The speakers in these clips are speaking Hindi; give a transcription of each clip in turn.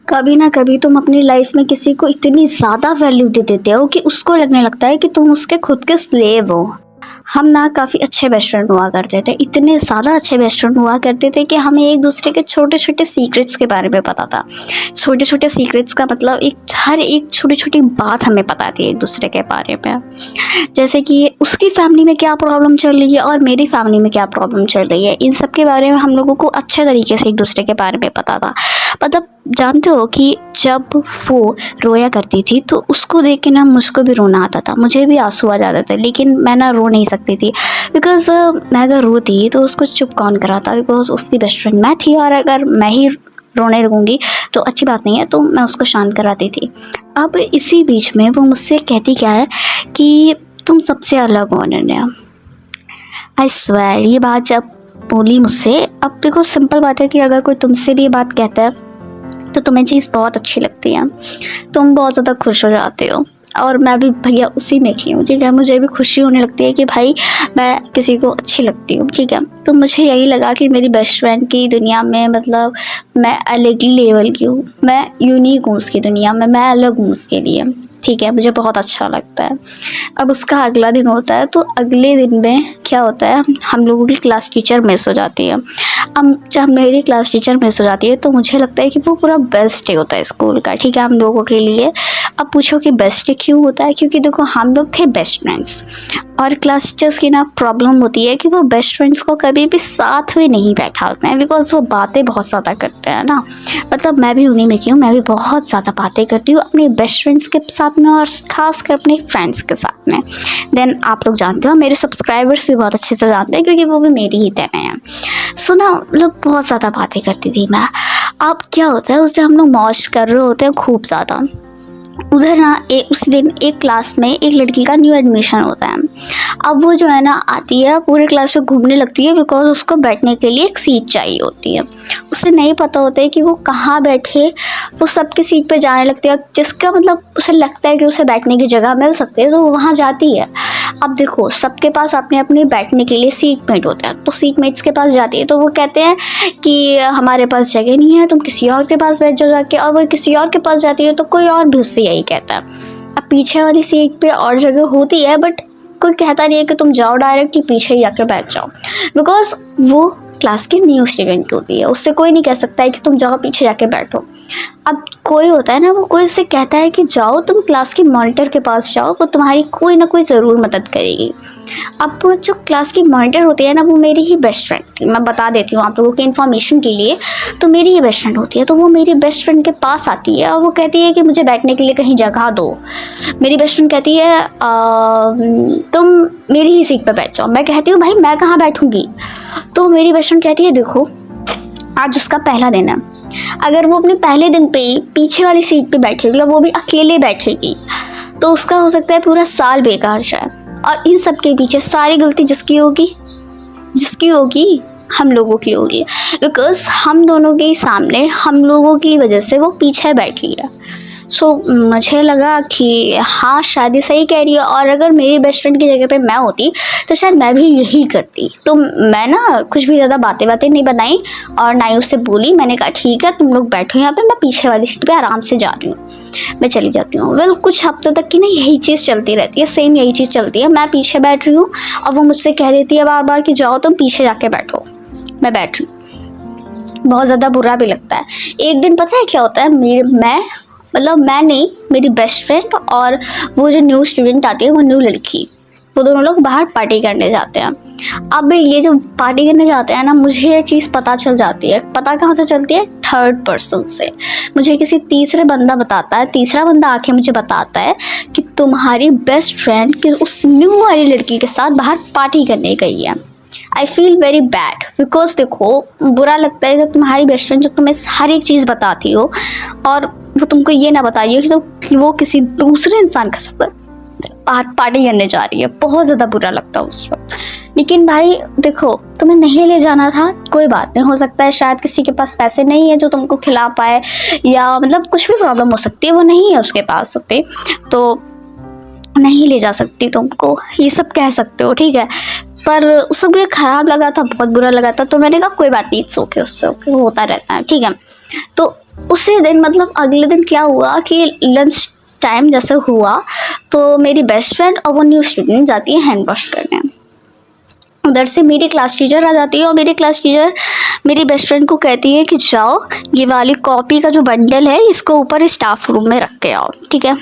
कभी ना कभी तुम अपनी लाइफ में किसी को इतनी ज़्यादा वैल्यू दे देते हो कि उसको लगने लगता है कि तुम उसके खुद के स्लेव हो। हम ना काफ़ी अच्छे बेस्ट फ्रेंड हुआ करते थे, इतने ज़्यादा अच्छे बेस्ट फ्रेंड हुआ करते थे कि हमें एक दूसरे के छोटे छोटे सीक्रेट्स के बारे में पता था। छोटे छोटे सीक्रेट्स का मतलब हर एक छोटी छोटी बात हमें पता थी एक दूसरे के बारे में। जैसे कि उसकी फैमिली में क्या प्रॉब्लम चल रही है और मेरी फैमिली में क्या प्रॉब्लम चल रही है, इन सब के बारे में हम लोगों को अच्छे तरीके से एक दूसरे के बारे में पता था। मतलब जानते हो कि जब वो रोया करती थी तो उसको देख के ना मुझको भी रोना आता था, मुझे भी आंसू आ जाते थे, लेकिन मैं ना रो नहीं सकती थी बिकॉज़ मैं अगर रोती तो उसको चुप कौन कराता, बिकॉज़ उसकी बेस्ट फ्रेंड मैं थी और अगर मैं ही रोने लगूंगी तो अच्छी बात नहीं है, तो मैं उसको शांत कराती थी। अब इसी बीच में वो मुझसे कहती क्या है कि तुम सबसे अलग हो अनन्या। आई स्वेयर ये बात जब बोली मुझसे, अब देखो सिंपल बात है कि अगर कोई तुमसे भी ये बात कहता है तो तुम्हें चीज़ बहुत अच्छी लगती है, तुम बहुत ज़्यादा खुश हो जाते हो। और मैं भी भैया उसी में की हूँ, ठीक है। मुझे भी खुशी होने लगती है कि भाई मैं किसी को अच्छी लगती हूँ, ठीक है। तो मुझे यही लगा कि मेरी बेस्ट फ्रेंड की दुनिया में मतलब मैं अलग ही लेवल की हूँ, मैं यूनिक हूँ उसकी दुनिया में, मैं अलग हूँ उसके लिए, ठीक है। मुझे बहुत अच्छा लगता है। अब उसका अगला दिन होता है तो अगले दिन में क्या होता है, हम लोगों की क्लास टीचर मिस हो जाती है। अब जब मेरी क्लास टीचर मिस हो जाती है तो मुझे लगता है कि वो पूरा बेस्ट डे होता है स्कूल का, ठीक है, हम लोगों के लिए। अब पूछो कि बेस्ट डे क्यों होता है, क्योंकि देखो हम लोग थे बेस्ट फ्रेंड्स और क्लास टीचर्स की ना प्रॉब्लम होती है कि वो बेस्ट फ्रेंड्स को कभी भी साथ में नहीं बैठाते हैं, बिकॉज वो बातें बहुत ज़्यादा करते हैं ना। मतलब मैं भी उन्हीं में की हूँ, मैं भी बहुत ज़्यादा बातें करती हूँ अपने बेस्ट फ्रेंड्स के साथ में और ख़ासकर अपने फ्रेंड्स के साथ में। देन आप लोग जानते हो, मेरे सब्सक्राइबर्स भी बहुत अच्छे से जानते हैं क्योंकि वो भी मेरी ही तरह हैं। सो ना मतलब बहुत ज़्यादा बातें करती थी मैं। अब क्या होता है, उस दिन हम लोग मौज कर रहे होते हैं खूब ज़्यादा। उधर ना उस दिन एक क्लास में एक लड़की का न्यू एडमिशन होता है। अब वो जो है ना आती है, पूरे क्लास में घूमने लगती है बिकॉज उसको बैठने के लिए एक सीट चाहिए होती है। उसे नहीं पता होता है कि वो कहाँ बैठे, वो सबकी सीट पे जाने लगती है, जिसका मतलब उसे लगता है कि उसे बैठने की जगह मिल सकती है तो वो वहाँ जाती है। अब देखो सबके पास अपने अपने बैठने के लिए सीट मेट होते हैं, तो सीट मेट्स के पास जाती है तो वो कहते हैं कि हमारे पास जगह नहीं है, तुम किसी और के पास बैठ जाओ जाके। और वो किसी और के पास जाती है तो कोई और भी उससे यही कहता है। अब पीछे वाली सीट पे और जगह होती है बट कोई कहता नहीं है कि तुम जाओ डायरेक्टली पीछे ही आकर बैठ जाओ, बिकॉज वो क्लास की न्यू स्टूडेंट होती है, उससे कोई नहीं कह सकता है कि तुम जाओ पीछे जाके बैठो। अब कोई होता है ना, वो कोई उससे कहता है कि जाओ तुम क्लास की मॉनिटर के पास जाओ, वो तुम्हारी कोई ना कोई ज़रूर मदद करेगी। अब वो जो क्लास की मॉनिटर होती है ना, वो मेरी ही बेस्ट फ्रेंड थी, मैं बता देती हूँ आप लोगों की इन्फॉर्मेशन के लिए। तो मेरी ही बेस्ट फ्रेंड होती है, तो वो मेरी बेस्ट फ्रेंड के पास आती है और वो कहती है कि मुझे बैठने के लिए कहीं जगह दो। मेरी बेस्ट फ्रेंड कहती है तुम मेरी ही सीट पर बैठ जाओ। मैं कहती हूँ भाई मैं कहाँ बैठूँगी। तो मेरी बेस्ट फ्रेंड कहती है देखो आज उसका पहला दिन है, अगर वो अपने पहले दिन पे ही पीछे वाली सीट पे बैठेगी और वो भी अकेले बैठेगी तो उसका हो सकता है पूरा साल बेकार जाए। और इन सब के पीछे सारी गलती जिसकी होगी हम लोगों की होगी, बिकॉज हम दोनों के सामने हम लोगों की वजह से वो पीछे बैठी है। सो मुझे लगा कि हाँ शायद ये सही कह रही है, और अगर मेरी बेस्ट फ्रेंड की जगह पे मैं होती तो शायद मैं भी यही करती। तो मैं ना कुछ भी ज़्यादा बातें नहीं बनाई और ना ही उससे बोली। मैंने कहा ठीक है तुम लोग बैठो यहाँ पे, मैं पीछे वाली सीट पे आराम से जा रही हूँ, मैं चली जाती हूँ। वेल कुछ हफ्तों तक की ना यही चीज़ चलती रहती है, सेम यही चीज़ चलती है। मैं पीछे बैठ रही हूँ और वो मुझसे कह देती है बार बार कि जाओ तुम पीछे जाके बैठो। मैं बैठ रही हूँ, बहुत ज़्यादा बुरा भी लगता है। एक दिन पता है क्या होता है, मैं नहीं, मेरी बेस्ट फ्रेंड और वो जो न्यू स्टूडेंट आती है, वो न्यू लड़की, वो दोनों लोग बाहर पार्टी करने जाते हैं। अब ये जो पार्टी करने जाते हैं ना, मुझे ये चीज़ पता चल जाती है। पता कहाँ से चलती है? थर्ड पर्सन से। मुझे किसी तीसरा बंदा आके मुझे बताता है कि तुम्हारी बेस्ट फ्रेंड कि उस न्यू वाली लड़की के साथ बाहर पार्टी करने गई है। I feel very bad, because देखो बुरा लगता है जब तुम्हारी बेस्ट फ्रेंड जब तुम्हें हर एक चीज़ बताती हो और वो तुमको ये ना बताइए कि वो किसी दूसरे इंसान के साथ पार्टी करने जा रही है। बहुत ज़्यादा बुरा लगता है उस वक्त। लेकिन भाई देखो तुम्हें नहीं ले जाना था, कोई बात नहीं, हो सकता है शायद किसी के पास पैसे नहीं है जो तुमको खिला पाए, या मतलब कुछ भी प्रॉब्लम हो सकती है, वो नहीं है उसके पास होते तो नहीं ले जा सकती तुमको, ये सब कह सकते हो, ठीक है। पर उस वक्त मुझे ख़राब लगा था, बहुत बुरा लगा था। तो मैंने कहा कोई बात नहीं, इट्स ओके, उससे ओके होता रहता है, ठीक है। तो उसी दिन मतलब अगले दिन क्या हुआ कि लंच टाइम जैसे हुआ तो मेरी बेस्ट फ्रेंड और वो न्यू स्टूडेंट जाती है हैंड वॉश करने। उधर से मेरी क्लास टीचर आ जाती है और मेरी क्लास टीचर मेरी बेस्ट फ्रेंड को कहती है कि जाओ ये वाली कॉपी का जो बंडल है इसको ऊपर स्टाफ रूम में रख के आओ, ठीक है।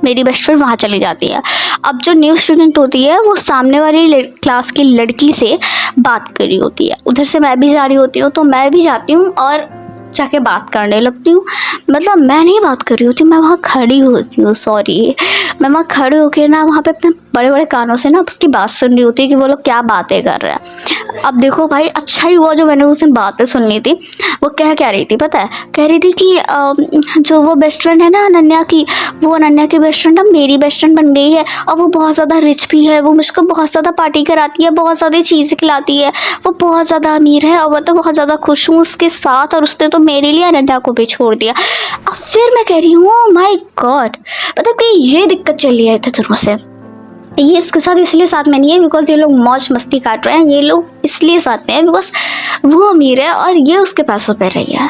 मेरी बेस्ट फ्रेंड वहाँ चली जाती है। अब जो न्यू स्टूडेंट होती है वो सामने वाली क्लास की लड़की से बात कर रही होती है। उधर से मैं भी जा रही होती हूँ तो मैं भी जाती हूँ और जाके बात करने लगती हूँ। मतलब मैं नहीं बात कर रही होती, मैं वहाँ खड़ी होती हूँ, सॉरी मैं वहाँ खड़े होकर ना वहाँ पे अपने बड़े बड़े कानों से ना उसकी बात सुन रही होती है कि वो लोग क्या बातें कर रहे हैं। अब देखो भाई, अच्छा ही हुआ जो मैंने उस दिन बातें सुन ली थी। वो क्या रही थी पता है, कह रही थी कि जो वो बेस्ट फ्रेंड है ना अनन्या की, वो अनन्या की बेस्ट फ्रेंड अब मेरी बेस्ट फ्रेंड बन गई है और वो बहुत ज़्यादा रिच भी है, वो मुझको बहुत ज़्यादा पार्टी कराती है, बहुत ज़्यादा चीज़ें खिलाती है, वो बहुत ज़्यादा अमीर है और मैं तो बहुत ज़्यादा खुश हूँ उसके साथ, और उसने तो मेरे लिए अनन्या को भी छोड़ दिया। अब फिर मैं कह रही हूँ माय गॉड, मतलब कि ये दिक्कत चली है इतने दिनों से। ये इसके साथ इसलिए साथ में नहीं है बिकॉज ये लोग मौज मस्ती काट रहे हैं, ये लोग इसलिए साथ में है बिकॉज वो अमीर है और ये उसके पैसों पे रही है।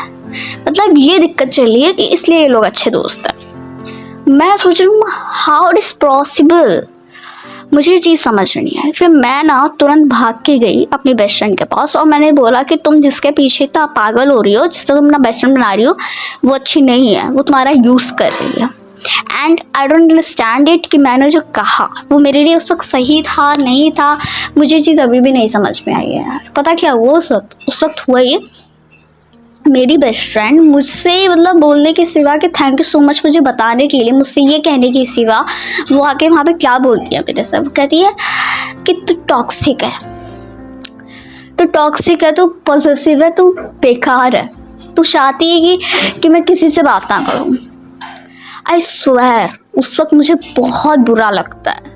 मतलब ये दिक्कत चली है कि इसलिए ये लोग अच्छे दोस्त हैं। मैं सोच रही हूँ हाउ इट इज पॉसिबल, मुझे ये चीज़ समझ में नहीं आई। फिर मैं ना तुरंत भाग के गई अपनी बेस्ट फ्रेंड के पास और मैंने बोला कि तुम जिसके पीछे इतना पागल हो रही हो, जिससे तुम अपना बेस्ट फ्रेंड बना रही हो, वो अच्छी नहीं है, वो तुम्हारा यूज़ कर रही है। And I don't understand it कि मैंने जो कहा वो मेरे लिए उस वक्त सही था नहीं था, मुझे चीज़ अभी भी नहीं समझ में आई है यार। पता क्या हुआ उस वक्त हुआ ये, मेरी बेस्ट फ्रेंड मुझसे मतलब बोलने के सिवा कि थैंक यू सो मच मुझे बताने के लिए, मुझसे ये कहने के सिवा वो आके वहाँ पे क्या बोलती है मेरे से, वो कहती है कि तू टॉक्सिक है, तू टॉक्सिक है, तू पॉसेसिव है, तू बेकार है, तू चाहती है कि मैं किसी से बात ना करूँ। आई स्वेयर उस वक्त मुझे बहुत बुरा लगता है,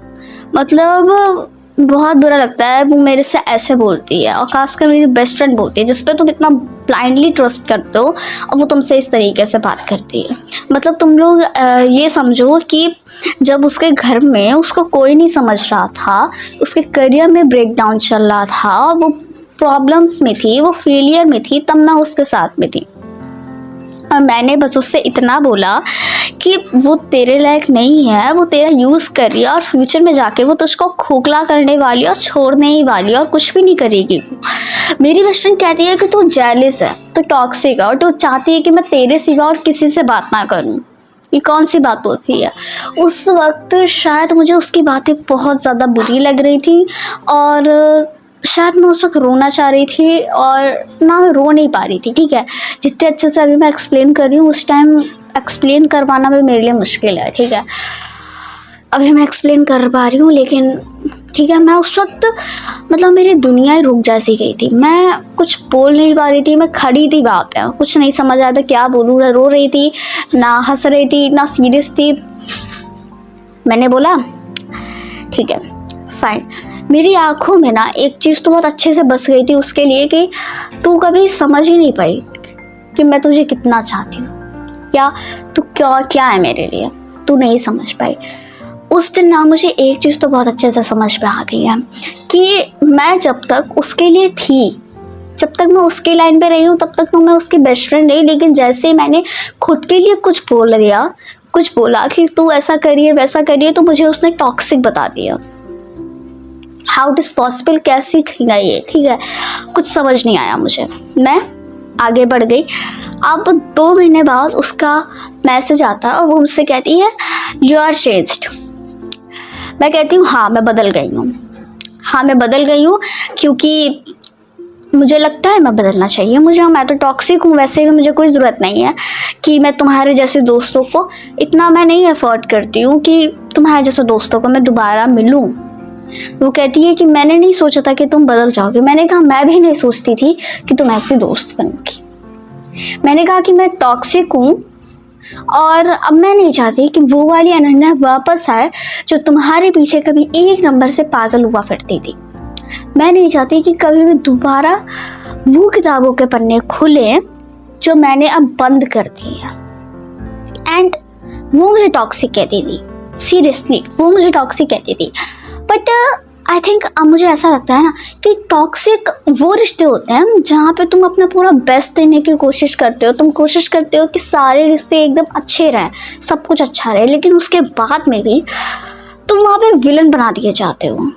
मतलब बहुत बुरा लगता है वो मेरे से ऐसे बोलती है, और खासकर मेरी बेस्ट फ्रेंड बोलती है जिस पे तुम इतना ब्लाइंडली ट्रस्ट करते हो और वो तुमसे इस तरीके से बात करती है। मतलब तुम लोग ये समझो कि जब उसके घर में उसको कोई नहीं समझ रहा था, उसके करियर में ब्रेकडाउन चल रहा था, वो प्रॉब्लम्स में थी, वो फेलियर में थी, तब मैं उसके साथ में थी। और मैंने बस उससे इतना बोला कि वो तेरे लायक नहीं है, वो तेरा यूज़ कर रही है और फ्यूचर में जाके वो तुझको खोखला करने वाली और छोड़ने ही वाली है और कुछ भी नहीं करेगी। मेरी बेस्ट फ्रेंड कहती है कि तू जेलस है, तू टॉक्सिक है और तू चाहती है कि मैं तेरे सिवा और किसी से बात ना करूं। ये कौन सी बात होती है? उस वक्त शायद मुझे उसकी बातें बहुत ज़्यादा बुरी लग रही थी और शायद मैं उस वक्त रोना चाह रही थी और ना मैं रो नहीं पा रही थी, ठीक है। जितने अच्छे से अभी मैं एक्सप्लेन कर रही हूँ उस टाइम एक्सप्लेन करवाना भी मेरे लिए मुश्किल है, ठीक है। अभी मैं एक्सप्लेन कर पा रही हूँ लेकिन ठीक है, मैं उस वक्त मतलब मेरी दुनिया ही रुक जैसी गई थी, मैं कुछ बोल नहीं पा रही थी, मैं खड़ी थी वहाँ पे, कुछ नहीं समझ आया था क्या बोलूँ, ना रो रही थी, ना हंस रही थी, ना सीरियस थी। मैंने बोला ठीक है फाइन। मेरी आंखों में ना एक चीज़ तो बहुत अच्छे से बस गई थी उसके लिए कि तू कभी समझ ही नहीं पाई कि मैं तुझे कितना चाहती हूँ, क्या तू क्या है मेरे लिए, तू नहीं समझ पाई। उस दिन ना मुझे एक चीज़ तो बहुत अच्छे से समझ में आ गई है कि मैं जब तक उसके लिए थी, जब तक मैं उसके लाइन पे रही हूँ तब तक तो मैं उसकी बेस्ट फ्रेंड रही, लेकिन जैसे मैंने खुद के लिए कुछ बोल दिया, कुछ बोला कि तू ऐसा करिए वैसा करिए, तो मुझे उसने टॉक्सिक बता दिया। हाउ इट इज़ पॉसिबल, कैसी थी ना ये, ठीक है, कुछ समझ नहीं आया मुझे। मैं आगे बढ़ गई। अब 2 महीने बाद उसका मैसेज आता है और वो मुझसे कहती है यू आर चेंज्ड। मैं कहती हूँ हाँ मैं बदल गई हूँ, हाँ मैं बदल गई हूँ, क्योंकि मुझे लगता है मैं बदलना चाहिए मुझे, मैं तो टॉक्सिक हूँ वैसे भी, मुझे कोई ज़रूरत नहीं है कि मैं तुम्हारे जैसे दोस्तों को, इतना मैं नहीं अफोर्ड करती हूँ कि तुम्हारे जैसे दोस्तों को मैं दोबारा मिलूँ। वो कहती है कि मैंने नहीं सोचा था कि तुम बदल जाओगे। मैंने कहा मैं भी नहीं सोचती थी कि तुम ऐसी दोस्त बनोगी। मैंने कहा कि मैं टॉक्सिक हूँ और अब मैं नहीं चाहती कि वो वाली अनन्या वापस आए जो तुम्हारे पीछे कभी एक नंबर से पागल हुआ फिरती थी। मैं नहीं चाहती कि कभी भी दोबारा वो किताबों के पन्ने खुले जो मैंने अब बंद कर दिए हैं। एंड वो मुझे टॉक्सिक कहती थी, सीरियसली वो मुझे टॉक्सिक कहती थी। बट आई थिंक मुझे ऐसा लगता है ना कि टॉक्सिक वो रिश्ते होते हैं जहाँ पे तुम अपना पूरा बेस्ट देने की कोशिश करते हो, तुम कोशिश करते हो कि सारे रिश्ते एकदम अच्छे रहें, सब कुछ अच्छा रहे, लेकिन उसके बाद में भी तुम वहाँ पे विलन बना दिए जाते हो।